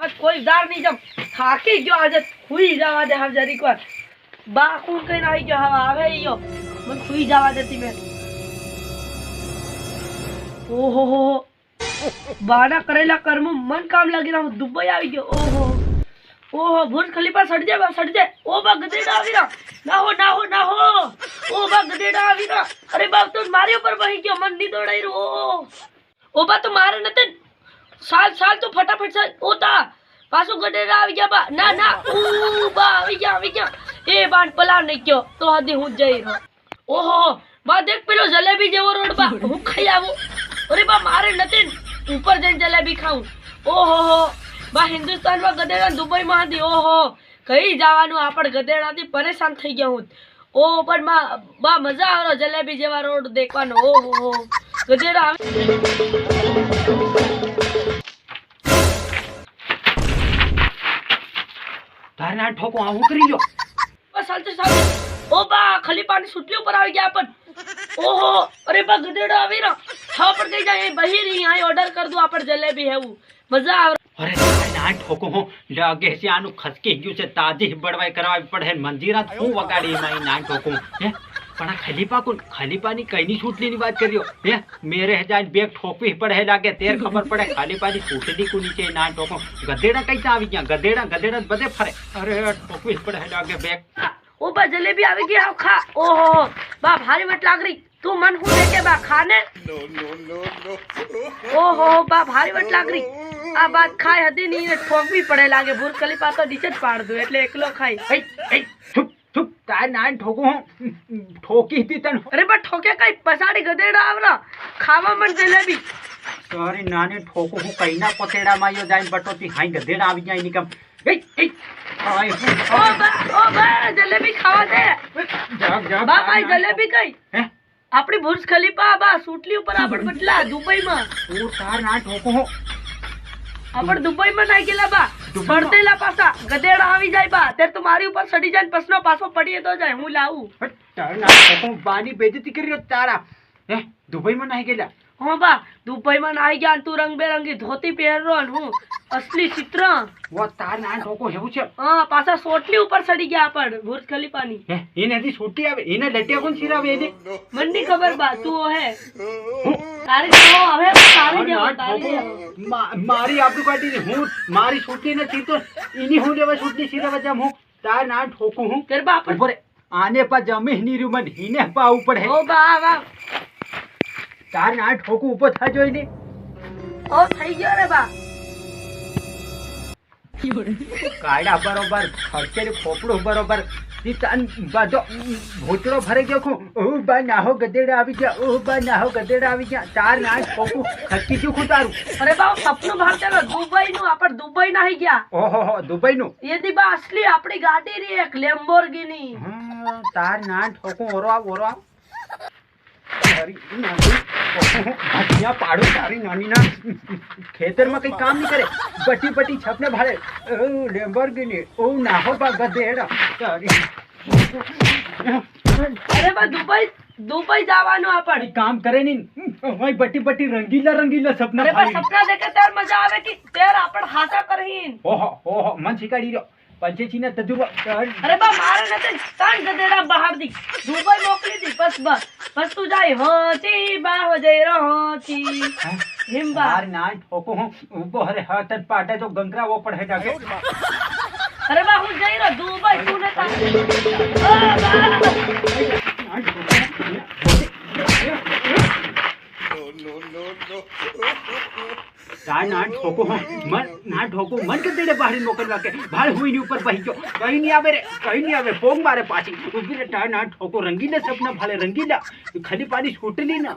आज कोई दार नहीं जब थाकी जो आज हुई जावा दे हम जरी को बा खून कहीं नहीं जो हवा आवे यो मन हुई जावा देती मैं ओहो हो बाना करेला कर्म मन काम लगी रहा हूँ दुबई आ गयो ओहो ओहो बुर्ज खलीफा सट जाए ओ बा गधेड़ा आवी रहा ना हो ओ बा गधेड़ा आवी रहा अरे बाप तो मारे ऊपर वही क्यों मन नहीं दौड़ाई रो ओ बा तो मारे नते साल तो फटाफट से ओता पासो गधेड़ा आवी गया बा ना ओ बा आवी गया ए बान पला नहीं क्यों तो हदी हूं जई रहो ओहो बा देख पेलो जलेबी जेवो रोड बा हूं खाई आवो अरे बा मारे नते ऊपर जઈને जलेबी खाऊं ओहो बा हिंदुस्तान में गधेड़ा दुबई में હતી ઓહો કઈ જવાનું આપણ ગધેડાથી પરેશાન થઈ ગયો હું ઓ પણ બા મજા આવે જલેબી જેવા રોડ દેખવાનો ઓહો ગધેડા તારના ઠોકો આવું કરી લ્યો બસ ચાલતે ઓ બા ખલીફાની સુટલી ઉપર આવી ગયા પણ ઓહો અરે બા ગધેડા આવી રહ્યો છા પર ગઈ જાય બહી રહી આય ઓર્ડર कर दूं આપણ જલેબી હેવું મજા આવે અરે તારના ઠોકો હું લાગે છે આનું ખસકી ગયું છે તાજી બળવાઈ કરાવી પડે મંજીરા હું વગાડી મારી ના ઠોકો હે પણ આ ખલીફાની કઈની છૂટલીની વાત કર્યો હે મેરે જાય બેગ ઠોકવી પડે લાગે તેર ખબર પડે ખલીફાની છૂટલી કોની છે ના ઠોકો ગધેડા કઈ આવી ગયા ગધેડા બધે ફરે અરે ઠોકવી પડે લાગે બેગ ओ बा जलेबी आवी गई हां खा ओहो बा भारी वट लाग रही तू मन हूं देखे बा खाने नो ओहो बा भारी वट लाग रही आ बात खाए हदी नहीं ने ठोकवी पड़े लागे बुर्ज खलीफा तो नीचे ज पाड़ दो એટલે એકલો ખાઈ ચुप તાર ના ઠોકો હું ઠોકી હતી તને અરે બા ઠોકે કઈ પસાડી ગધેડા આવરા ખાવા મન જલેબી તારી નાની ઠોકો હું કઈના પતેડા માં યો જાઈને બટોતી હાઈ ગધેડા આવી જાય ની કમ ओ बा जलेबी खावा दे बा भाई जलेबी कई હે આપણી બુર્જ ખલીફા બા સુટલી ઉપર આપણ બટલા દુબઈ માં ઓ તાર ના ઠોકો હું આપણ દુબઈ માં નાઈ ગયેલા બા પડતેલા પાસા ગધેડા આવી જાય બા તેર તો મારી ઉપર સડી જાય પસનો પાસો પડીએ તો જાય હું લાવું તાર ના ઠોકો બાની બેજતી કર્યો તારા હે દુબઈ માં નાઈ ગયેલા હા બા દુબઈ માં નાઈ ગયા તું રંગબેરંગી ધોતી પહેરરો હું असली चित्र वो तार ना ઠોકો હેવું છે हां पासा सोटली ऊपर सड़ी गया पण बुर्ज खलीफा ની હે એને દી છૂટી આવે એને લટિયા કોણ છીરાવે એને મંડી ખબર બા તું હે તારી તો હવે તારી જેવો તારી મારી આપડી કાઢી ને હું મારી છૂટી ને તીતો એની હું લેવા છૂટી છીરાવા જામ હું તાર ના ઠોકો હું તેર બા ઉપર આને પા જમે ની રૂ મન હીને પા ઉપર હે ઓ બા વાહ તાર ના ઠોકો ઉપર થા જોઈ ને ઓ થઈ ગયો રે બા કાયડા બરોબર ખર્ચે ખોપડું બરોબર તન બધો ભૂતરો ભરે ગયો ખું ઓ બા નાહો ગધેડા આવી ગયા ચાર ના ઠોકું ખર્ચી ગયું ખું તારું અરે બા સપનું ભાગતેલો દુબઈ નું આપણ દુબઈ નાહી ગયા ઓહો દુબઈ નું એ દી બા असली આપણી ગાડી રી એક લેમ્બોર્ગિની તાર ના ઠોકું ઓરો તારી નાની ભટિયા પાડો તારી નાની ના ખેતરમાં કઈ કામ નહીં કરે બટી છપને ભાડે લેમ્બોર્ગિની ઓ નાહો બા ગધેડા તારી અરે બા દુબઈ જવાનું આપણ કામ કરે નહીં ઓય બટી રંગીલા સપના અરે બા સપના દેખે તાર મજા આવે કે તેર આપણ હાસા કરહીન ઓહો મન શીખાડી રહ્યો પંચેચી ના તજુબા અરે બા મારે નતે તાન ગધેડા બહાર દી દુબઈ મોકલી દી બસ તું જાય હોતી બા હો જઈ રહોતી હિમ્બા માર ના ઠોકો હું ઉભો હરે હાથ પાટે તો ગંગરાવો પડે જાકે અરે બા હું જઈ રહ્યો દુબઈ તું ને ના ઠોકો મન કે તેડે બહાર મોકલવા કે ભાળ હુઈની ઉપર બહી ગયો કઈ નહીં આવે પોંગ મારે પાછી ઉભી રે ના ઠોકો રંગીલા સપના ભાલે રંગીલા ખલીફાની છૂટલી ના